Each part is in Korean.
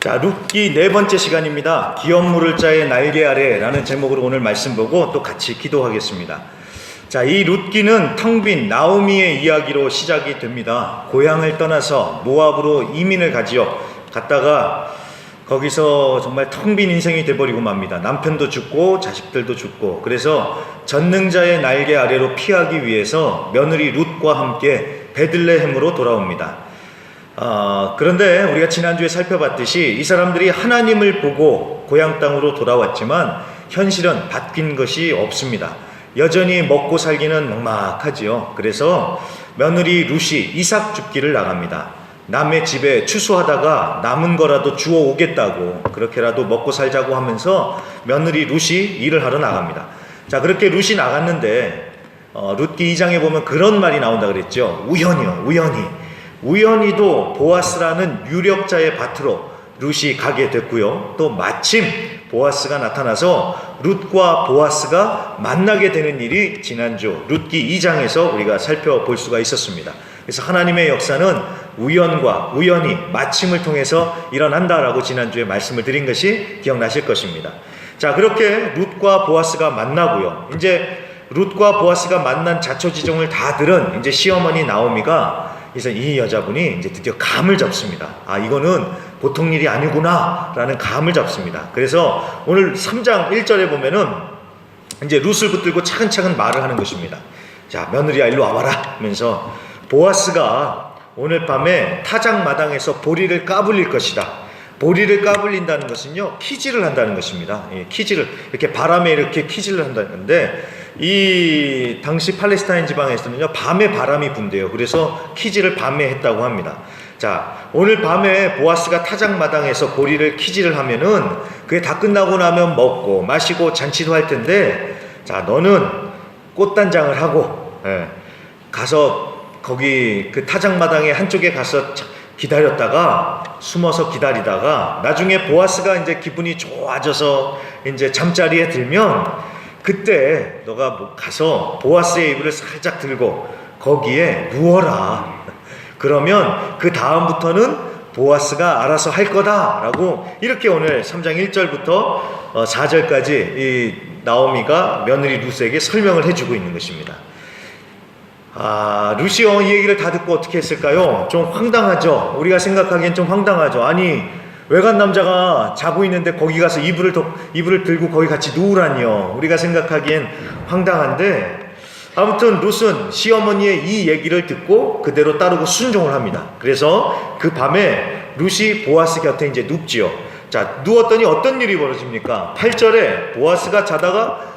자, 룻기 네 번째 시간입니다. 기업 물을 자의 날개 아래라는 제목으로 오늘 말씀 보고 또 같이 기도하겠습니다. 자, 이 룻기는 텅 빈 나오미의 이야기로 시작이 됩니다. 고향을 떠나서 모압으로 이민을 갔다가 거기서 정말 텅 빈 인생이 돼버리고 맙니다. 남편도 죽고 자식들도 죽고. 그래서 전능자의 날개 아래로 피하기 위해서 며느리 룻과 함께 베들레헴으로 돌아옵니다. 그런데 우리가 지난주에 살펴봤듯이 이 사람들이 하나님을 보고 고향 땅으로 돌아왔지만 현실은 바뀐 것이 없습니다. 여전히 먹고 살기는 막막하지요. 그래서 며느리 룻이 이삭 줍기를 나갑니다. 남의 집에 추수하다가 남은 거라도 주워 오겠다고, 그렇게라도 먹고 살자고 하면서 며느리 룻이 일을 하러 나갑니다. 자, 그렇게 룻이 나갔는데 룻기 2장에 보면 그런 말이 나온다 그랬죠. 우연히도 보아스라는 유력자의 밭으로 룻이 가게 됐고요. 또 마침 보아스가 나타나서 룻과 보아스가 만나게 되는 일이 지난주 룻기 2장에서 우리가 살펴볼 수가 있었습니다. 그래서 하나님의 역사는 우연과 우연히 마침을 통해서 일어난다라고 지난주에 말씀을 드린 것이 기억나실 것입니다. 자, 그렇게 룻과 보아스가 만나고요. 이제 룻과 보아스가 만난 자초지종을 다 들은 이제 시어머니 나오미가 그래서 이 여자분이 이제 드디어 감을 잡습니다. 이거는 보통 일이 아니구나 라는 감을 잡습니다. 그래서 오늘 3장 1절에 보면은 이제 룻을 붙들고 차근차근 말을 하는 것입니다. 자, 며느리야 일로 와봐라 하면서 보아스가 오늘 밤에 타작마당에서 보리를 까불릴 것이다. 보리를 까불린다는 것은요, 키질을 한다는 것입니다. 키질을, 이렇게 바람에 이렇게 키질을 한다는 건데, 이 당시 팔레스타인 지방에서는요, 밤에 바람이 분대요. 그래서 키질을 밤에 했다고 합니다. 자, 오늘 밤에 보아스가 타작마당에서 보리를 키질을 하면은 그게 다 끝나고 나면 먹고 마시고 잔치도 할 텐데, 자, 너는 꽃단장을 하고 가서 거기 그 타작마당의 한쪽에 가서 기다렸다가 숨어서 기다리다가 나중에 보아스가 이제 기분이 좋아져서 이제 잠자리에 들면 그때 너가 가서 보아스의 이불을 살짝 들고 거기에 누워라. 그러면 그 다음부터는 보아스가 알아서 할 거다라고 이렇게 오늘 3장 1절부터 4절까지 이 나오미가 며느리 룻에게 설명을 해주고 있는 것입니다. 룻이 이 얘기를 다 듣고 어떻게 했을까요? 좀 황당하죠. 우리가 생각하기엔 좀 황당하죠. 아니, 외간 남자가 자고 있는데 거기 가서 이불을 들고 거기 같이 누우라니요. 우리가 생각하기엔 황당한데, 아무튼 룻은 시어머니의 이 얘기를 듣고 그대로 따르고 순종을 합니다. 그래서 그 밤에 룻이 보아스 곁에 이제 눕지요. 자, 누웠더니 어떤 일이 벌어집니까? 8절에 보아스가 자다가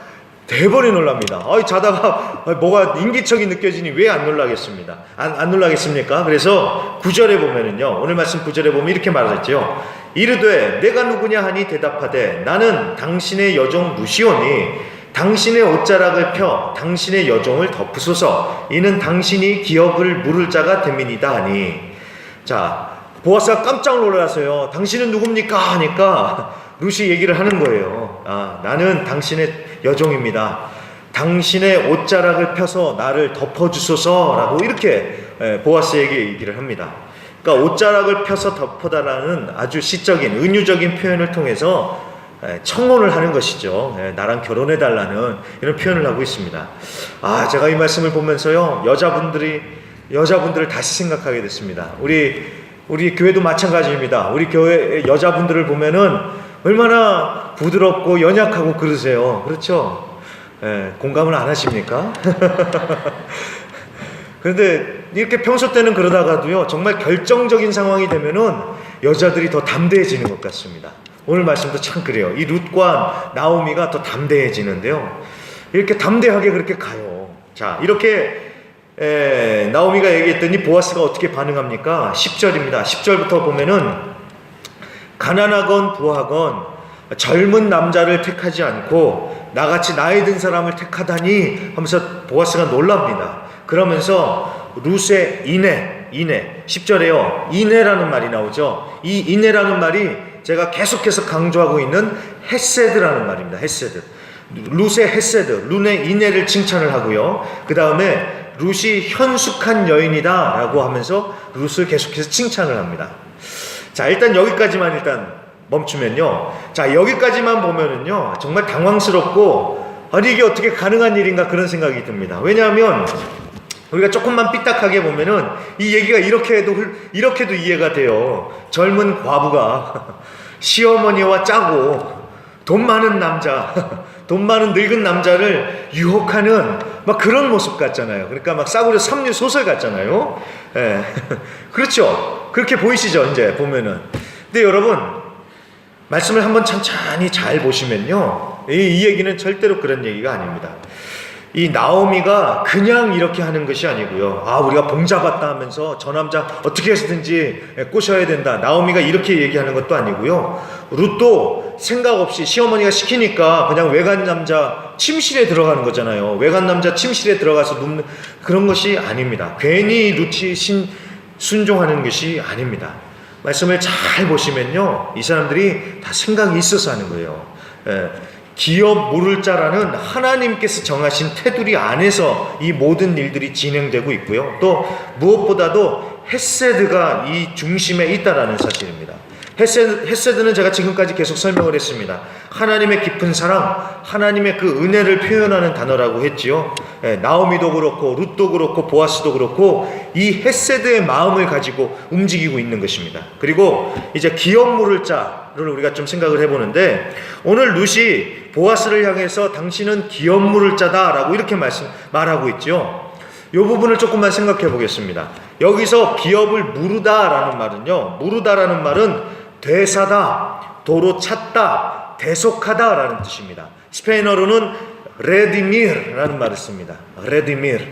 대번에 놀랍니다. 자다가 뭐가 인기척이 느껴지니 왜 안 놀라겠습니다. 안 놀라겠습니까? 그래서 9절에 보면은요, 오늘 말씀 9절에 보면 이렇게 말하죠. 이르되 내가 누구냐 하니 대답하되 나는 당신의 여종 룻이오니 당신의 옷자락을 펴 당신의 여종을 덮으소서. 이는 당신이 기업을 물을 자가 됨이니이다 하니. 자, 보아스가 깜짝 놀라서요. 당신은 누굽니까? 하니까 룻이 얘기를 하는 거예요. 나는 당신의 여종입니다. 당신의 옷자락을 펴서 나를 덮어주소서라고 이렇게 보아스에게 얘기를 합니다. 그러니까 옷자락을 펴서 덮어달라는 아주 시적인 은유적인 표현을 통해서 청혼을 하는 것이죠. 나랑 결혼해달라는 이런 표현을 하고 있습니다. 제가 이 말씀을 보면서요, 여자분들을 다시 생각하게 됐습니다. 우리 교회도 마찬가지입니다. 우리 교회 여자분들을 보면은 얼마나 부드럽고 연약하고 그러세요. 그렇죠? 공감을 안 하십니까? 그런데 이렇게 평소 때는 그러다가도요, 정말 결정적인 상황이 되면은 여자들이 더 담대해지는 것 같습니다. 오늘 말씀도 참 그래요. 이 룻과 나오미가 더 담대해지는데요. 이렇게 담대하게 그렇게 가요. 자, 이렇게 나오미가 얘기했더니 보아스가 어떻게 반응합니까? 10절입니다. 10절부터 보면은 가난하건 부하건 젊은 남자를 택하지 않고 나같이 나이 든 사람을 택하다니 하면서 보아스가 놀랍니다. 그러면서 룻의 인애 10절에요. 인애라는 말이 나오죠. 이 인애라는 말이 제가 계속해서 강조하고 있는 헤세드라는 말입니다. 헤세드. 룻의 헤세드, 룻의 인애를 칭찬을 하고요. 그 다음에 룻이 현숙한 여인이다 라고 하면서 룻을 계속해서 칭찬을 합니다. 자, 일단 여기까지만 멈추면요. 자, 여기까지만 보면은요, 정말 당황스럽고, 아니, 이게 어떻게 가능한 일인가 그런 생각이 듭니다. 왜냐하면, 우리가 조금만 삐딱하게 보면은, 이 얘기가 이렇게도 이해가 돼요. 젊은 과부가 시어머니와 짜고, 돈 많은 남자, 돈 많은 늙은 남자를 유혹하는 막 그런 모습 같잖아요. 그러니까 막 싸구려 삼류 소설 같잖아요. 예. 그렇죠. 그렇게 보이시죠, 이제 보면은. 근데 여러분, 말씀을 한번 천천히 잘 보시면요, 이 얘기는 절대로 그런 얘기가 아닙니다. 이 나오미가 그냥 이렇게 하는 것이 아니고요. 아, 우리가 봉잡았다 하면서 저 남자 어떻게 해서든지 꼬셔야 된다. 나오미가 이렇게 얘기하는 것도 아니고요. 룻도 생각 없이 시어머니가 시키니까 그냥 외간 남자 침실에 들어가는 거잖아요. 외간 남자 침실에 들어가서 눕는 그런 것이 아닙니다. 괜히 룻이 순종하는 것이 아닙니다. 말씀을 잘 보시면요, 이 사람들이 다 생각이 있어서 하는 거예요. 기업 물을 자라는 하나님께서 정하신 테두리 안에서 이 모든 일들이 진행되고 있고요. 또 무엇보다도 헤세드가 이 중심에 있다라는 사실입니다. 헤세드는 제가 지금까지 계속 설명을 했습니다. 하나님의 깊은 사랑, 하나님의 그 은혜를 표현하는 단어라고 했지요. 나오미도 그렇고 룻도 그렇고 보아스도 그렇고 이 헤세드의 마음을 가지고 움직이고 있는 것입니다. 그리고 이제 기업 물을 자를 우리가 좀 생각을 해보는데, 오늘 룻이 보아스를 향해서 당신은 기업 물을 자다라고 이렇게 말하고 있죠. 이 부분을 조금만 생각해 보겠습니다. 여기서 기업을 무르다라는 말은요, 무르다라는 말은 되사다, 도로 찾다, 대속하다라는 뜻입니다. 스페인어로는 레디미르라는 말을 씁니다. 레디미르.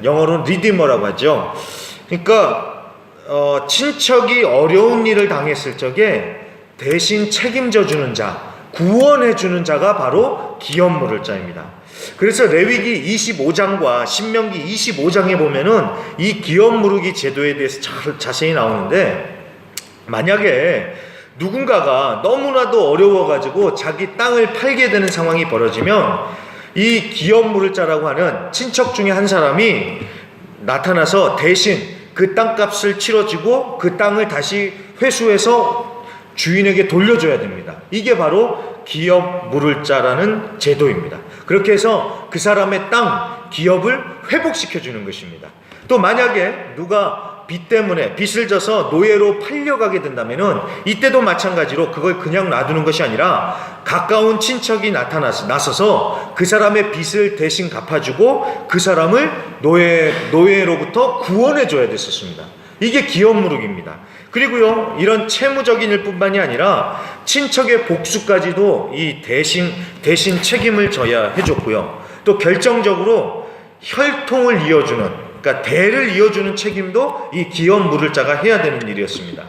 영어로는 리디머라고 하죠. 그러니까 친척이 어려운 일을 당했을 적에 대신 책임져 주는 자, 구원해 주는 자가 바로 기업 물을 자입니다. 그래서 레위기 25장과 신명기 25장에 보면은 이 기업 무르기 제도에 대해서 자세히 나오는데, 만약에 누군가가 너무나도 어려워가지고 자기 땅을 팔게 되는 상황이 벌어지면 이 기업 물을 자라고 하는 친척 중에 한 사람이 나타나서 대신 그 땅값을 치러주고 그 땅을 다시 회수해서 주인에게 돌려줘야 됩니다. 이게 바로 기업 물을 자라는 제도입니다. 그렇게 해서 그 사람의 땅, 기업을 회복시켜 주는 것입니다. 또 만약에 누가 빚 때문에 빚을 져서 노예로 팔려가게 된다면은 이때도 마찬가지로 그걸 그냥 놔두는 것이 아니라 가까운 친척이 나서서 그 사람의 빚을 대신 갚아주고 그 사람을 노예로부터 구원해 줘야 됐었습니다. 이게 기업 무르기입니다. 그리고요, 이런 채무적인 일뿐만이 아니라 친척의 복수까지도 이 대신 책임을 져야 해줬고요. 또 결정적으로 혈통을 이어주는, 그러니까 대를 이어주는 책임도 이 기업 물을 자가 해야 되는 일이었습니다.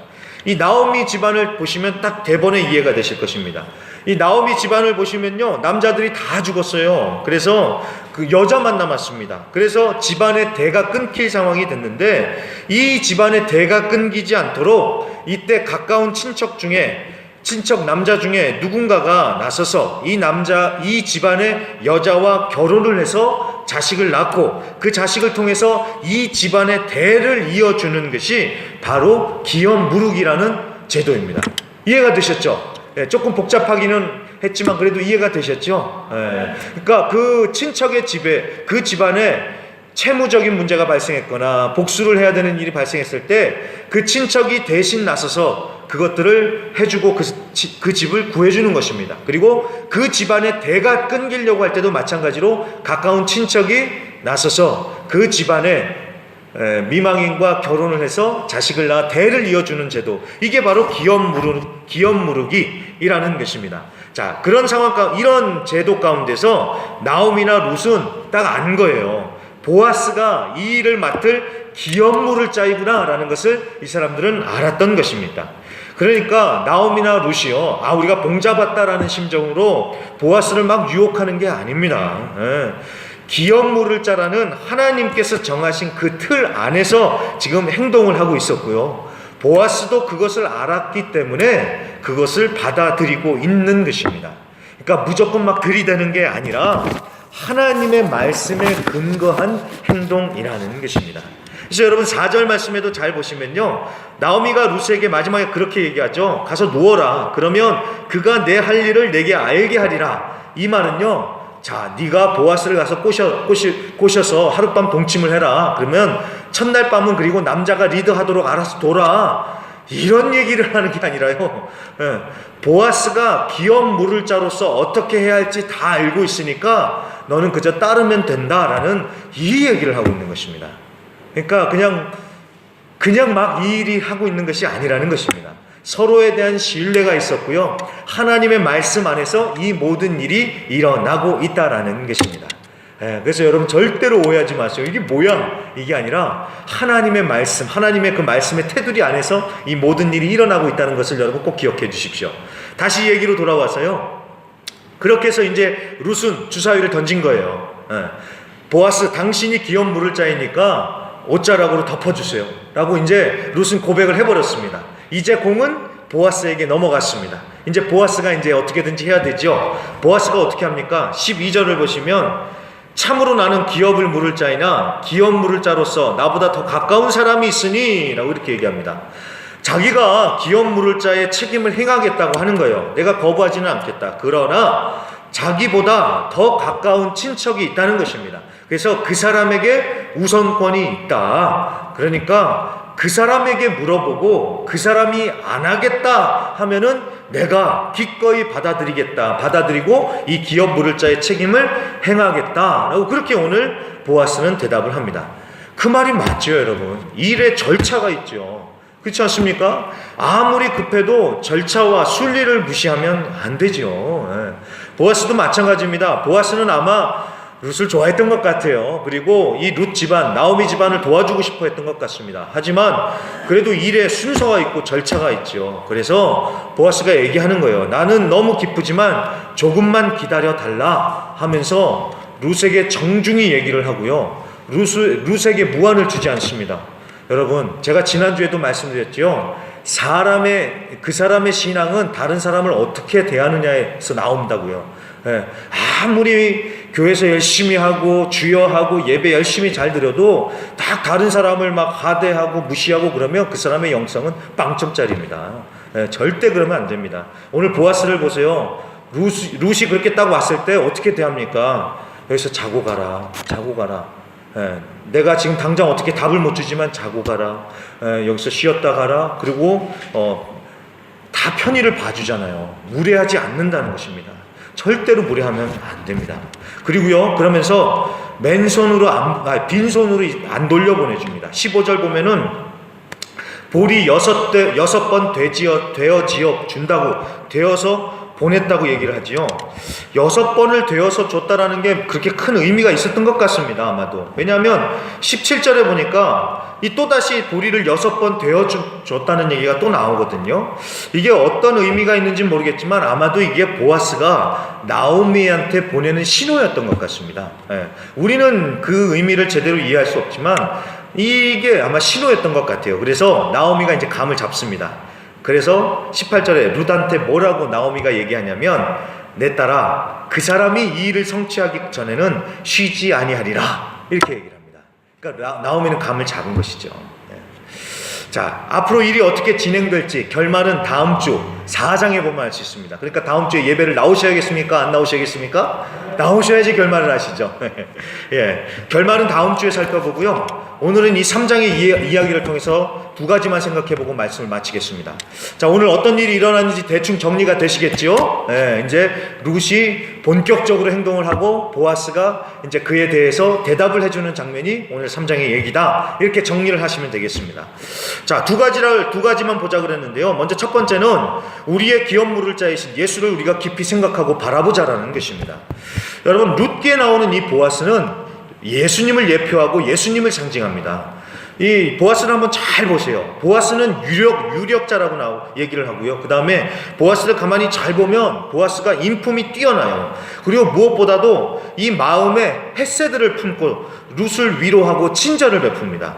이 나오미 집안을 보시면 딱 대번에 이해가 되실 것입니다. 이 나오미 집안을 보시면요, 남자들이 다 죽었어요. 그래서 그 여자만 남았습니다. 그래서 집안의 대가 끊길 상황이 됐는데, 이 집안의 대가 끊기지 않도록 이때 가까운 친척 남자 중에 누군가가 나서서 이 집안의 여자와 결혼을 해서 자식을 낳고 그 자식을 통해서 이 집안의 대를 이어주는 것이 바로 기업 무르기라는 제도입니다. 이해가 되셨죠? 조금 복잡하기는 했지만 그래도 이해가 되셨죠? 그러니까 그 친척의 집에, 그 집안에 채무적인 문제가 발생했거나 복수를 해야 되는 일이 발생했을 때 그 친척이 대신 나서서 그것들을 해주고 그 집을 구해주는 것입니다. 그리고 그 집안의 대가 끊기려고 할 때도 마찬가지로 가까운 친척이 나서서 그 집안의 미망인과 결혼을 해서 자식을 낳아 대를 이어주는 제도, 이게 바로 기업 무르기이라는 것입니다. 자, 그런 이런 제도 가운데서 나오미나 룻은 딱 안 거예요. 보아스가 이 일을 맡을 기업 물을 자이구나 라는 것을 이 사람들은 알았던 것입니다. 그러니까 나오미나 룻이요, 우리가 봉잡았다라는 심정으로 보아스를 막 유혹하는 게 아닙니다. 기업 물을 자라는 하나님께서 정하신 그 틀 안에서 지금 행동을 하고 있었고요, 보아스도 그것을 알았기 때문에 그것을 받아들이고 있는 것입니다. 그러니까 무조건 막 들이대는 게 아니라 하나님의 말씀에 근거한 행동이라는 것입니다. 그래서 여러분 4절 말씀에도 잘 보시면요, 나오미가 룻에게 마지막에 그렇게 얘기하죠. 가서 누워라. 그러면 그가 내 할 일을 내게 알게 하리라. 이 말은요, 자, 네가 보아스를 가서 꼬셔서 하룻밤 동침을 해라. 그러면 첫날 밤은 그리고 남자가 리드하도록 알아서 둬라. 이런 얘기를 하는 게 아니라요, 보아스가 기업 물을 자로서 어떻게 해야 할지 다 알고 있으니까 너는 그저 따르면 된다라는 이 얘기를 하고 있는 것입니다. 그러니까 그냥 막 이 일이 하고 있는 것이 아니라는 것입니다. 서로에 대한 신뢰가 있었고요, 하나님의 말씀 안에서 이 모든 일이 일어나고 있다라는 것입니다. 그래서 여러분 절대로 오해하지 마세요. 이게 뭐야? 이게 아니라 하나님의 말씀, 하나님의 그 말씀의 테두리 안에서 이 모든 일이 일어나고 있다는 것을 여러분 꼭 기억해 주십시오. 다시 얘기로 돌아와서요, 그렇게 해서 이제 룻은 주사위를 던진 거예요. 보아스, 당신이 기업 물을 자이니까 옷자락으로 덮어주세요 라고 이제 룻은 고백을 해버렸습니다. 이제 공은 보아스에게 넘어갔습니다. 이제 보아스가 이제 어떻게든지 해야 되죠. 보아스가 어떻게 합니까? 12절을 보시면 참으로 나는 기업을 물을 자이나 기업 물을 자로서 나보다 더 가까운 사람이 있으니 라고 이렇게 얘기합니다. 자기가 기업 물을 자의 책임을 행하겠다고 하는 거예요. 내가 거부하지는 않겠다. 그러나 자기보다 더 가까운 친척이 있다는 것입니다. 그래서 그 사람에게 우선권이 있다. 그러니까 그 사람에게 물어보고 그 사람이 안 하겠다 하면은 내가 기꺼이 받아들이고 이 기업 물을 자의 책임을 행하겠다 라고 그렇게 오늘 보아스는 대답을 합니다. 그 말이 맞죠, 여러분. 일에 절차가 있죠. 그렇지 않습니까? 아무리 급해도 절차와 순리를 무시하면 안 되죠. 보아스도 마찬가지입니다. 보아스는 아마 룻을 좋아했던 것 같아요. 그리고 이 룻 집안, 나오미 집안을 도와주고 싶어 했던 것 같습니다. 하지만 그래도 일에 순서가 있고 절차가 있죠. 그래서 보아스가 얘기하는 거예요. 나는 너무 기쁘지만 조금만 기다려 달라 하면서 룻에게 정중히 얘기를 하고요, 룻에게 무안을 주지 않습니다. 여러분, 제가 지난주에도 말씀드렸죠. 그 사람의 신앙은 다른 사람을 어떻게 대하느냐에서 나온다고요. 아무리 교회에서 열심히 하고 주여하고 예배 열심히 잘 드려도 딱 다른 사람을 막 하대하고 무시하고 그러면 그 사람의 영성은 빵점짜리입니다. 절대 그러면 안 됩니다. 오늘 보아스를 보세요. 룻이 그렇게 딱 왔을 때 어떻게 대합니까? 여기서 자고 가라. 내가 지금 당장 어떻게 답을 못 주지만 자고 가라. 여기서 쉬었다 가라. 그리고 다 편의를 봐주잖아요. 무례하지 않는다는 것입니다. 절대로 무례하면 안 됩니다. 그리고요, 그러면서 빈손으로 안 돌려보내줍니다. 15절 보면은 볼이 6번 되어지어 준다고, 되어서 보냈다고 얘기를 하지요. 6번을 되어서 줬다라는 게 그렇게 큰 의미가 있었던 것 같습니다. 아마도. 왜냐하면 17절에 보니까 이 또다시 보리를 6번 되어줬다는 얘기가 또 나오거든요. 이게 어떤 의미가 있는지 모르겠지만 아마도 이게 보아스가 나오미한테 보내는 신호였던 것 같습니다. 우리는 그 의미를 제대로 이해할 수 없지만 이게 아마 신호였던 것 같아요. 그래서 나오미가 이제 감을 잡습니다. 그래서 18절에 룻한테 뭐라고 나오미가 얘기하냐면, 내 딸아, 그 사람이 이 일을 성취하기 전에는 쉬지 아니하리라, 이렇게 얘기를 합니다. 그러니까 나오미는 감을 잡은 것이죠. 자, 앞으로 일이 어떻게 진행될지 결말은 다음 주 4장에 보면 알 수 있습니다. 그러니까 다음 주에 예배를 나오셔야겠습니까? 안 나오셔야겠습니까? 나오셔야지 결말을 아시죠. 결말은 다음 주에 살펴보고요. 오늘은 이 3장의 이야기를 통해서 두 가지만 생각해보고 말씀을 마치겠습니다. 자, 오늘 어떤 일이 일어났는지 대충 정리가 되시겠죠? 이제 룻이 본격적으로 행동을 하고 보아스가 이제 그에 대해서 대답을 해주는 장면이 오늘 3장의 얘기다, 이렇게 정리를 하시면 되겠습니다. 자, 두 가지만 보자 그랬는데요. 먼저 첫 번째는 우리의 기업 물을 자이신 예수를 우리가 깊이 생각하고 바라보자라는 것입니다. 여러분, 룻기에 나오는 이 보아스는 예수님을 예표하고 예수님을 상징합니다. 이 보아스를 한번 잘 보세요. 보아스는 유력자라고 얘기를 하고요. 그 다음에 보아스를 가만히 잘 보면 보아스가 인품이 뛰어나요. 그리고 무엇보다도 이 마음에 헤세드를 품고 룻을 위로하고 친절을 베풉니다.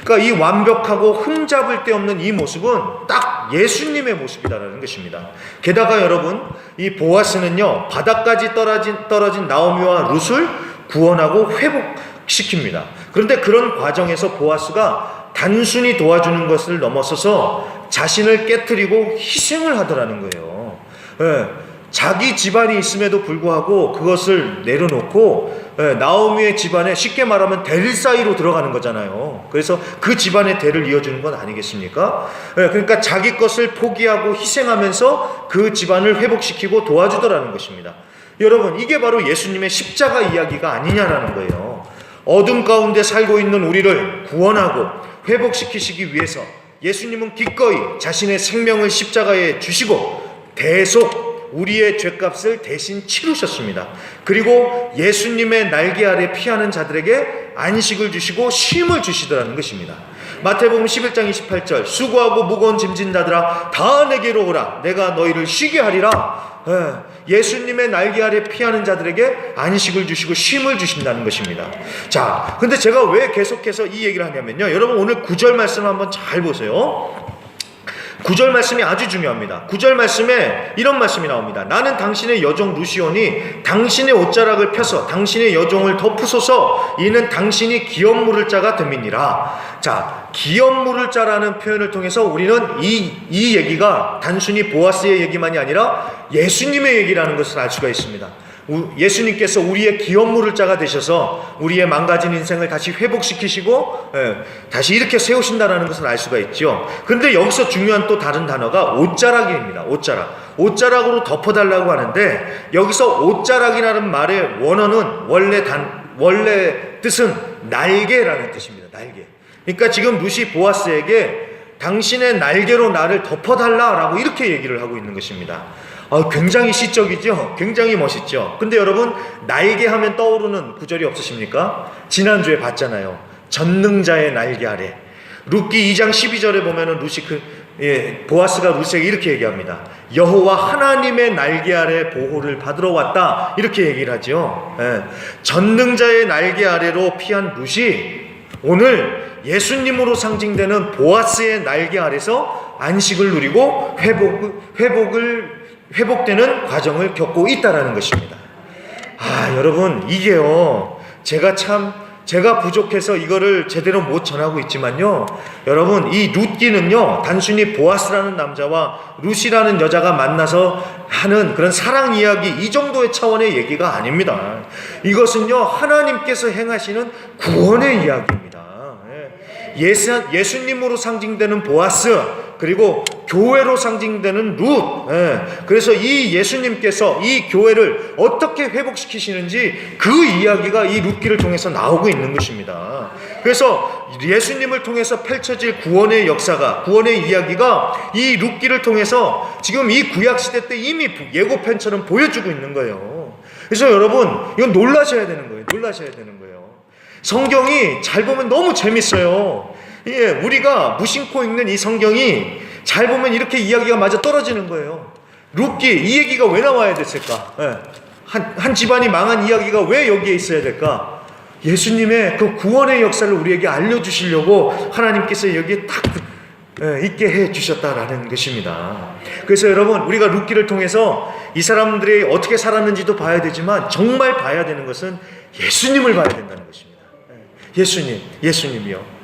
그러니까 이 완벽하고 흠잡을 데 없는 이 모습은 딱 예수님의 모습이다라는 것입니다. 게다가 여러분, 이 보아스는요, 바닥까지 떨어진 나오미와 룻을 구원하고 시킵니다. 그런데 그런 과정에서 보아스가 단순히 도와주는 것을 넘어서서 자신을 깨뜨리고 희생을 하더라는 거예요. 예, 자기 집안이 있음에도 불구하고 그것을 내려놓고 나오미의 집안에 쉽게 말하면 대 사이로 들어가는 거잖아요. 그래서 그 집안의 대를 이어주는 건 아니겠습니까? 그러니까 자기 것을 포기하고 희생하면서 그 집안을 회복시키고 도와주더라는 것입니다. 여러분, 이게 바로 예수님의 십자가 이야기가 아니냐라는 거예요. 어둠 가운데 살고 있는 우리를 구원하고 회복시키시기 위해서 예수님은 기꺼이 자신의 생명을 십자가에 주시고 대속 우리의 죄값을 대신 치르셨습니다. 그리고 예수님의 날개 아래 피하는 자들에게 안식을 주시고 쉼을 주시더라는 것입니다. 마태복음 11장 28절 수고하고 무거운 짐진 자들아 다 내게로 오라 내가 너희를 쉬게 하리라. 예수님의 날개 아래 피하는 자들에게 안식을 주시고 쉼을 주신다는 것입니다. 자, 근데 제가 왜 계속해서 이 얘기를 하냐면요, 여러분 오늘 9절 말씀 한번 잘 보세요. 9절 말씀이 아주 중요합니다. 9절 말씀에 이런 말씀이 나옵니다. 나는 당신의 여종 루시오니 당신의 옷자락을 펴서 당신의 여종을 덮으소서 이는 당신이 기업 물을 자가 됨이니라. 자, 기업 물을 자라는 표현을 통해서 우리는 이 얘기가 단순히 보아스의 얘기만이 아니라 예수님의 얘기라는 것을 알 수가 있습니다. 예수님께서 우리의 기업 물을 자가 되셔서 우리의 망가진 인생을 다시 회복시키시고 다시 이렇게 세우신다는 것을 알 수가 있죠. 그런데 여기서 중요한 또 다른 단어가 옷자락입니다. 옷자락으로 덮어달라고 하는데 여기서 옷자락이라는 말의 원어는 원래 뜻은 날개라는 뜻입니다. 날개. 그러니까 지금 루시 보아스에게 당신의 날개로 나를 덮어달라라고 이렇게 얘기를 하고 있는 것입니다. 굉장히 시적이죠? 굉장히 멋있죠? 근데 여러분, 날개 하면 떠오르는 구절이 없으십니까? 지난주에 봤잖아요. 전능자의 날개 아래. 룻기 2장 12절에 보면은 보아스가 룻에게 이렇게 얘기합니다. 여호와 하나님의 날개 아래 보호를 받으러 왔다. 이렇게 얘기를 하죠. 전능자의 날개 아래로 피한 룻이 오늘 예수님으로 상징되는 보아스의 날개 아래서 안식을 누리고 회복되는 과정을 겪고 있다라는 것입니다. 여러분, 이게요, 제가 부족해서 이거를 제대로 못 전하고 있지만요, 여러분, 이 룻기는요, 단순히 보아스라는 남자와 룻이라는 여자가 만나서 하는 그런 사랑 이야기, 이 정도의 차원의 얘기가 아닙니다. 이것은요, 하나님께서 행하시는 구원의 이야기입니다. 예수님으로 상징되는 보아스, 그리고 교회로 상징되는 룻. 그래서 이 예수님께서 이 교회를 어떻게 회복시키시는지 그 이야기가 이 룻기를 통해서 나오고 있는 것입니다. 그래서 예수님을 통해서 펼쳐질 구원의 역사가, 구원의 이야기가 이 룻기를 통해서 지금 이 구약시대 때 이미 예고편처럼 보여주고 있는 거예요. 그래서 여러분, 이건 놀라셔야 되는 거예요. 성경이 잘 보면 너무 재밌어요. 우리가 무심코 읽는 이 성경이 잘 보면 이렇게 이야기가 맞아 떨어지는 거예요. 룻기, 이 얘기가 왜 나와야 됐을까? 한 집안이 망한 이야기가 왜 여기에 있어야 될까? 예수님의 그 구원의 역사를 우리에게 알려주시려고 하나님께서 여기에 딱 있게 해주셨다라는 것입니다. 그래서 여러분, 우리가 룻기를 통해서 이 사람들이 어떻게 살았는지도 봐야 되지만 정말 봐야 되는 것은 예수님을 봐야 된다는 것입니다. 예수님이요.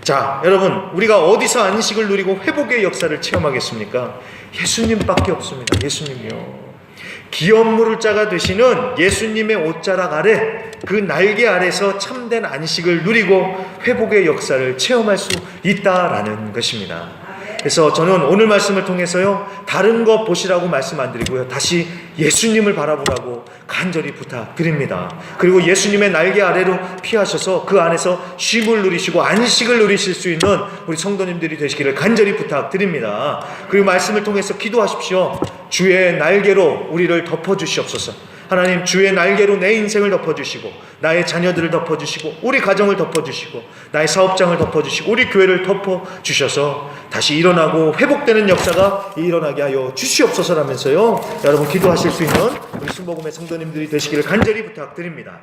자, 여러분, 우리가 어디서 안식을 누리고 회복의 역사를 체험하겠습니까? 예수님밖에 없습니다. 예수님이요. 기업 물을 자가 되시는 예수님의 옷자락 아래, 그 날개 아래서 참된 안식을 누리고 회복의 역사를 체험할 수 있다라는 것입니다. 그래서 저는 오늘 말씀을 통해서요, 다른 거 보시라고 말씀 안 드리고요, 다시 예수님을 바라보라고 간절히 부탁드립니다. 그리고 예수님의 날개 아래로 피하셔서 그 안에서 쉼을 누리시고 안식을 누리실 수 있는 우리 성도님들이 되시기를 간절히 부탁드립니다. 그리고 말씀을 통해서 기도하십시오. 주의 날개로 우리를 덮어주시옵소서. 하나님, 주의 날개로 내 인생을 덮어주시고 나의 자녀들을 덮어주시고 우리 가정을 덮어주시고 나의 사업장을 덮어주시고 우리 교회를 덮어주셔서 다시 일어나고 회복되는 역사가 일어나게 하여 주시옵소서라면서요, 여러분 기도하실 수 있는 우리 순복음의 성도님들이 되시기를 간절히 부탁드립니다.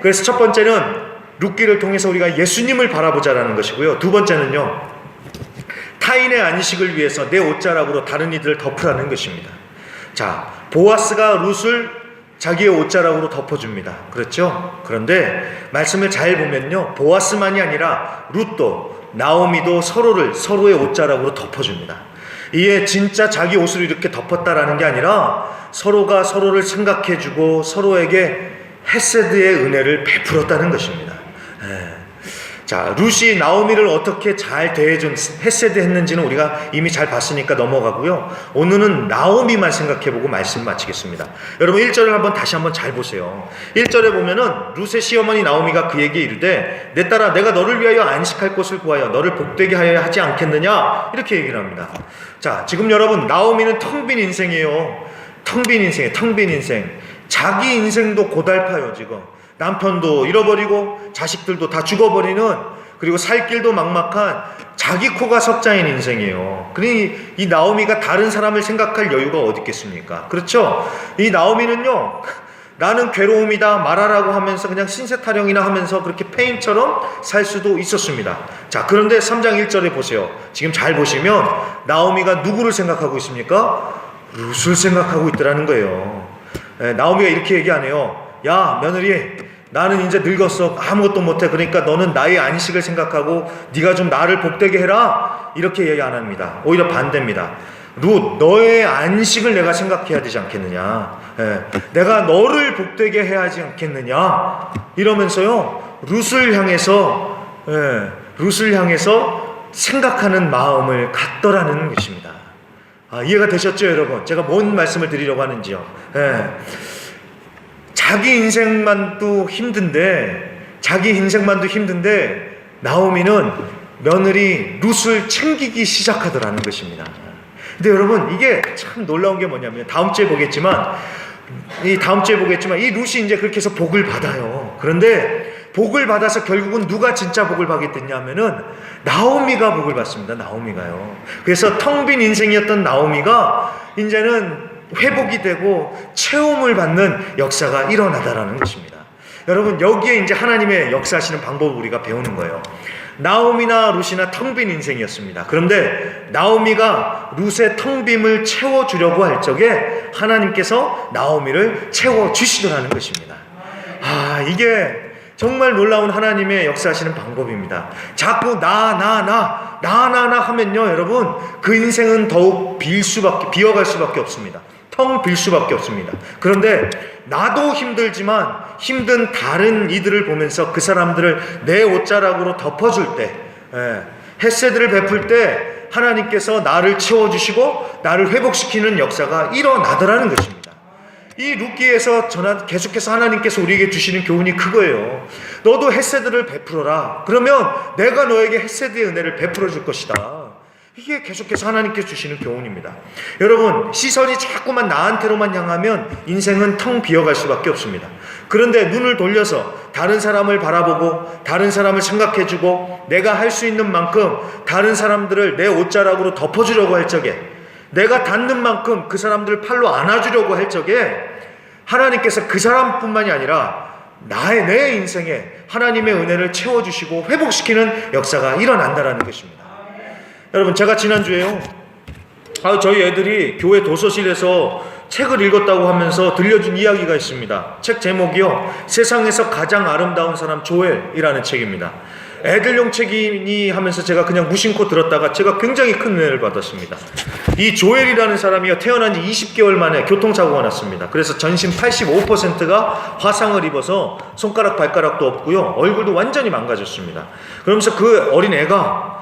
그래서 첫 번째는 룻기를 통해서 우리가 예수님을 바라보자라는 것이고요, 두 번째는요, 타인의 안식을 위해서 내 옷자락으로 다른 이들을 덮으라는 것입니다. 자, 보아스가 룻을 자기의 옷자락으로 덮어줍니다. 그렇죠? 그런데 말씀을 잘 보면요, 보아스만이 아니라 룻도 나오미도 서로의 옷자락으로 덮어줍니다. 이게 진짜 자기 옷을 이렇게 덮었다라는 게 아니라 서로가 서로를 생각해주고 서로에게 헤세드의 은혜를 베풀었다는 것입니다. 자, 룻이 나오미를 어떻게 잘 대해준 헤세드 했는지는 우리가 이미 잘 봤으니까 넘어가고요. 오늘은 나오미만 생각해보고 말씀 마치겠습니다. 여러분 1절을 다시 한번 잘 보세요. 1절에 보면은 룻의 시어머니 나오미가 그에게 이르되 내 딸아 내가 너를 위하여 안식할 곳을 구하여 너를 복되게 하여야 하지 않겠느냐, 이렇게 얘기를 합니다. 자, 지금 여러분 나오미는 텅 빈 인생이에요. 텅 빈 인생. 자기 인생도 고달파요. 지금 남편도 잃어버리고 자식들도 다 죽어버리는, 그리고 살 길도 막막한 자기 코가 석자인 인생이에요. 그러니 이 나오미가 다른 사람을 생각할 여유가 어디 있겠습니까? 그렇죠? 이 나오미는요, 나는 괴로움이다 말하라고 하면서 그냥 신세 타령이나 하면서 그렇게 페인처럼 살 수도 있었습니다. 자, 그런데 3장 1절에 보세요. 지금 잘 보시면 나오미가 누구를 생각하고 있습니까? 룻을 생각하고 있더라는 거예요. 나오미가 이렇게 얘기하네요. 야, 며느리, 나는 이제 늙었어. 아무것도 못해. 그러니까 너는 나의 안식을 생각하고 네가 좀 나를 복되게 해라. 이렇게 얘기 안 합니다. 오히려 반대입니다. 룻, 너의 안식을 내가 생각해야 되지 않겠느냐. 내가 너를 복되게 해야 하지 않겠느냐. 이러면서요, 룻을 향해서 생각하는 마음을 갖더라는 것입니다. 이해가 되셨죠, 여러분? 제가 뭔 말씀을 드리려고 하는지요. 자기 인생만도 힘든데 나오미는 며느리 룻을 챙기기 시작하더라는 것입니다. 근데 여러분, 이게 참 놀라운 게 뭐냐면 다음 주에 보겠지만 이 룻이 이제 그렇게 해서 복을 받아요. 그런데 복을 받아서 결국은 누가 진짜 복을 받겠느냐 하면은 나오미가 복을 받습니다. 나오미가요. 그래서 텅 빈 인생이었던 나오미가 이제는 회복이 되고 체험을 받는 역사가 일어나다라는 것입니다. 여러분, 여기에 이제 하나님의 역사하시는 방법을 우리가 배우는 거예요. 나오미나 룻이나 텅 빈 인생이었습니다. 그런데 나오미가 룻의 텅 빈을 채워주려고 할 적에 하나님께서 나오미를 채워주시더라는 것입니다. 이게 정말 놀라운 하나님의 역사하시는 방법입니다. 자꾸 나 하면요, 여러분, 그 인생은 더욱 비어갈 수밖에 없습니다. 텅 빌 수밖에 없습니다. 그런데 나도 힘들지만 힘든 다른 이들을 보면서 그 사람들을 내 옷자락으로 덮어줄 때, 헤세드를 베풀 때 하나님께서 나를 채워주시고 나를 회복시키는 역사가 일어나더라는 것입니다. 이 룻기에서 계속해서 하나님께서 우리에게 주시는 교훈이 그거예요. 너도 헤세드를 베풀어라. 그러면 내가 너에게 헤세드의 은혜를 베풀어 줄 것이다. 이게 계속해서 하나님께서 주시는 교훈입니다. 여러분, 시선이 자꾸만 나한테로만 향하면 인생은 텅 비어갈 수밖에 없습니다. 그런데 눈을 돌려서 다른 사람을 바라보고 다른 사람을 생각해주고 내가 할 수 있는 만큼 다른 사람들을 내 옷자락으로 덮어주려고 할 적에, 내가 닿는 만큼 그 사람들을 팔로 안아주려고 할 적에 하나님께서 그 사람뿐만이 아니라 내 인생에 하나님의 은혜를 채워주시고 회복시키는 역사가 일어난다는 것입니다. 여러분, 제가 지난주에요, 저희 애들이 교회 도서실에서 책을 읽었다고 하면서 들려준 이야기가 있습니다. 책 제목이요, 세상에서 가장 아름다운 사람 조엘이라는 책입니다. 애들용 책이니 하면서 제가 그냥 무심코 들었다가 제가 굉장히 큰 은혜를 받았습니다. 이 조엘이라는 사람이요, 태어난 지 20개월 만에 교통사고가 났습니다. 그래서 전신 85%가 화상을 입어서 손가락 발가락도 없고요, 얼굴도 완전히 망가졌습니다. 그러면서 그 어린 애가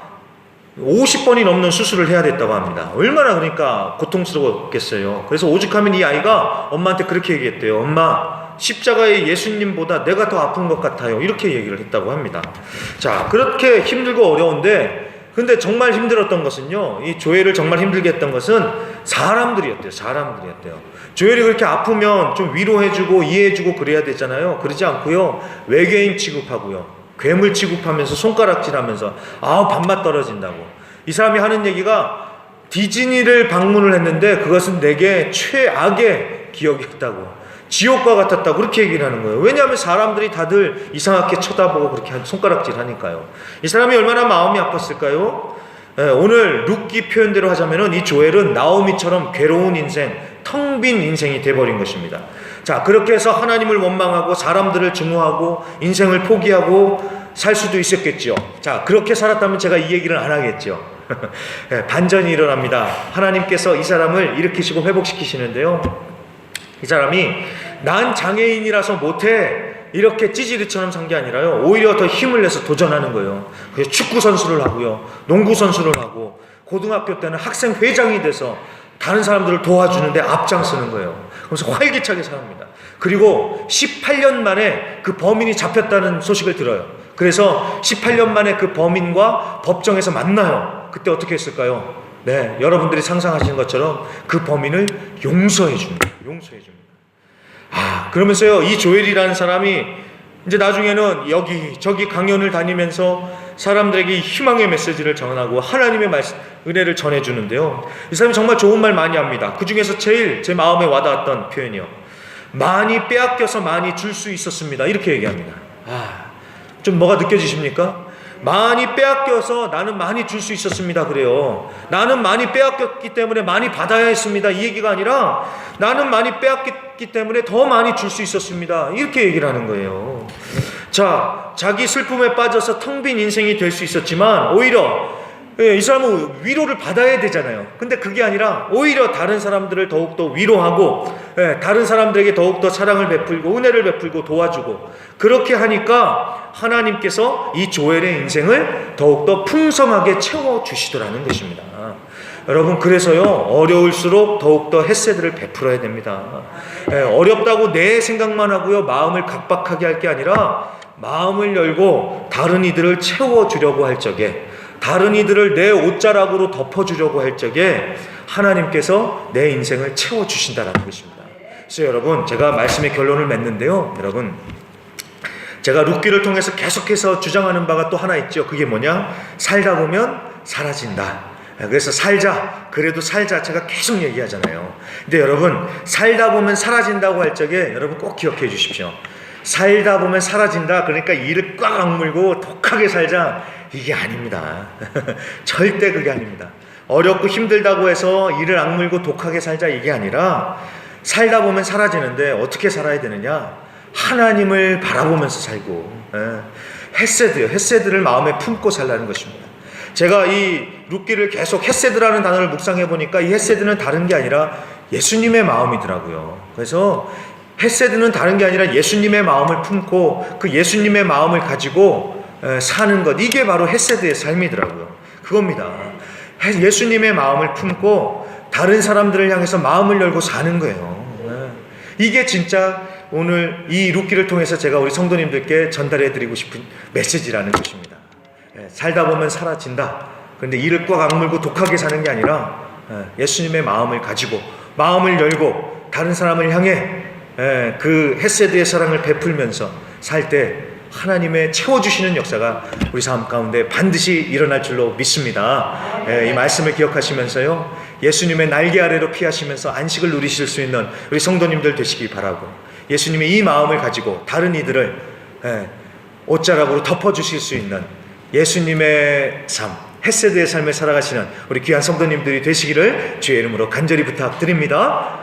50번이 넘는 수술을 해야 됐다고 합니다. 얼마나 그러니까 고통스러웠겠어요. 그래서 오죽하면 이 아이가 엄마한테 그렇게 얘기했대요. 엄마, 십자가의 예수님보다 내가 더 아픈 것 같아요. 이렇게 얘기를 했다고 합니다. 자, 그렇게 힘들고 어려운데, 근데 정말 힘들었던 것은요, 이 조엘을 정말 힘들게 했던 것은 사람들이었대요. 조엘이 그렇게 아프면 좀 위로해주고 이해해주고 그래야 되잖아요. 그러지 않고요, 외계인 취급하고요, 괴물 취급하면서 손가락질하면서 밥맛 떨어진다고. 이 사람이 하는 얘기가 디즈니를 방문을 했는데 그것은 내게 최악의 기억이었다고, 지옥과 같았다고 그렇게 얘기를 하는 거예요. 왜냐하면 사람들이 다들 이상하게 쳐다보고 그렇게 손가락질 하니까요. 이 사람이 얼마나 마음이 아팠을까요? 오늘 룻기 표현대로 하자면은 이 조엘은 나오미처럼 괴로운 인생, 텅 빈 인생이 돼버린 것입니다. 자, 그렇게 해서 하나님을 원망하고 사람들을 증오하고 인생을 포기하고 살 수도 있었겠죠. 자, 그렇게 살았다면 제가 이 얘기를 안 하겠죠. 반전이 일어납니다. 하나님께서 이 사람을 일으키시고 회복시키시는데요, 이 사람이 난 장애인이라서 못해 이렇게 찌질이처럼 산 게 아니라요, 오히려 더 힘을 내서 도전하는 거예요. 그래서 축구 선수를 하고요, 농구 선수를 하고, 고등학교 때는 학생 회장이 돼서 다른 사람들을 도와주는데 앞장서는 거예요. 그래서 활기차게 삽니다. 그리고 18년 만에 그 범인이 잡혔다는 소식을 들어요. 그래서 18년 만에 그 범인과 법정에서 만나요. 그때 어떻게 했을까요? 네, 여러분들이 상상하시는 것처럼 그 범인을 용서해 줍니다. 용서해 줍니다. 그러면서요, 이 조엘이라는 사람이 이제 나중에는 여기저기 강연을 다니면서 사람들에게 희망의 메시지를 전하고 하나님의 은혜를 전해주는데요, 이 사람이 정말 좋은 말 많이 합니다. 그 중에서 제일 제 마음에 와닿았던 표현이요, 많이 빼앗겨서 많이 줄 수 있었습니다. 이렇게 얘기합니다. 좀 뭐가 느껴지십니까? 많이 빼앗겨서 나는 많이 줄 수 있었습니다. 그래요. 나는 많이 빼앗겼기 때문에 많이 받아야 했습니다. 이 얘기가 아니라 나는 많이 빼앗겼기 때문에 더 많이 줄 수 있었습니다. 이렇게 얘기를 하는 거예요. 자, 자기 슬픔에 빠져서 텅 빈 인생이 될 수 있었지만 오히려 이 사람은 위로를 받아야 되잖아요. 근데 그게 아니라 오히려 다른 사람들을 더욱더 위로하고, 다른 사람들에게 더욱더 사랑을 베풀고 은혜를 베풀고 도와주고, 그렇게 하니까 하나님께서 이 조엘의 인생을 더욱더 풍성하게 채워주시더라는 것입니다. 여러분, 그래서요, 어려울수록 더욱더 헷세드를 베풀어야 됩니다. 어렵다고 내 생각만 하고요, 마음을 각박하게 할 게 아니라 마음을 열고 다른 이들을 채워주려고 할 적에, 다른 이들을 내 옷자락으로 덮어주려고 할 적에 하나님께서 내 인생을 채워주신다는 것입니다. 그래서 여러분, 제가 말씀의 결론을 맺는데요, 여러분, 제가 룻기를 통해서 계속해서 주장하는 바가 또 하나 있죠. 그게 뭐냐? 살다 보면 사라진다. 그래서 살자, 그래도 살자, 제가 계속 얘기하잖아요. 근데 여러분, 살다 보면 사라진다고 할 적에 여러분 꼭 기억해 주십시오. 살다 보면 사라진다, 그러니까 이를 꽉 악물고 독하게 살자, 이게 아닙니다. 절대 그게 아닙니다. 어렵고 힘들다고 해서 이를 악물고 독하게 살자, 이게 아니라 살다 보면 사라지는데 어떻게 살아야 되느냐? 하나님을 바라보면서 살고, 헷세드를 마음에 품고 살라는 것입니다. 제가 이 룻기를 계속 헷세드라는 단어를 묵상해 보니까 이 헷세드는 다른 게 아니라 예수님의 마음이더라고요. 그래서 헷세드는 다른 게 아니라 예수님의 마음을 품고 그 예수님의 마음을 가지고 사는 것, 이게 바로 헷세드의 삶이더라고요. 그겁니다. 예수님의 마음을 품고 다른 사람들을 향해서 마음을 열고 사는 거예요. 이게 진짜 오늘 이 룻기를 통해서 제가 우리 성도님들께 전달해 드리고 싶은 메시지라는 것입니다. 살다 보면 사라진다. 그런데 이를 꽉 악물고 독하게 사는 게 아니라 예수님의 마음을 가지고 마음을 열고 다른 사람을 향해 그 헷세드의 사랑을 베풀면서 살 때 하나님의 채워주시는 역사가 우리 삶 가운데 반드시 일어날 줄로 믿습니다. 이 말씀을 기억하시면서요, 예수님의 날개 아래로 피하시면서 안식을 누리실 수 있는 우리 성도님들 되시기 바라고, 예수님의 이 마음을 가지고 다른 이들을 옷자락으로 덮어주실 수 있는 예수님의 삶, 헷세드의 삶을 살아가시는 우리 귀한 성도님들이 되시기를 주의 이름으로 간절히 부탁드립니다.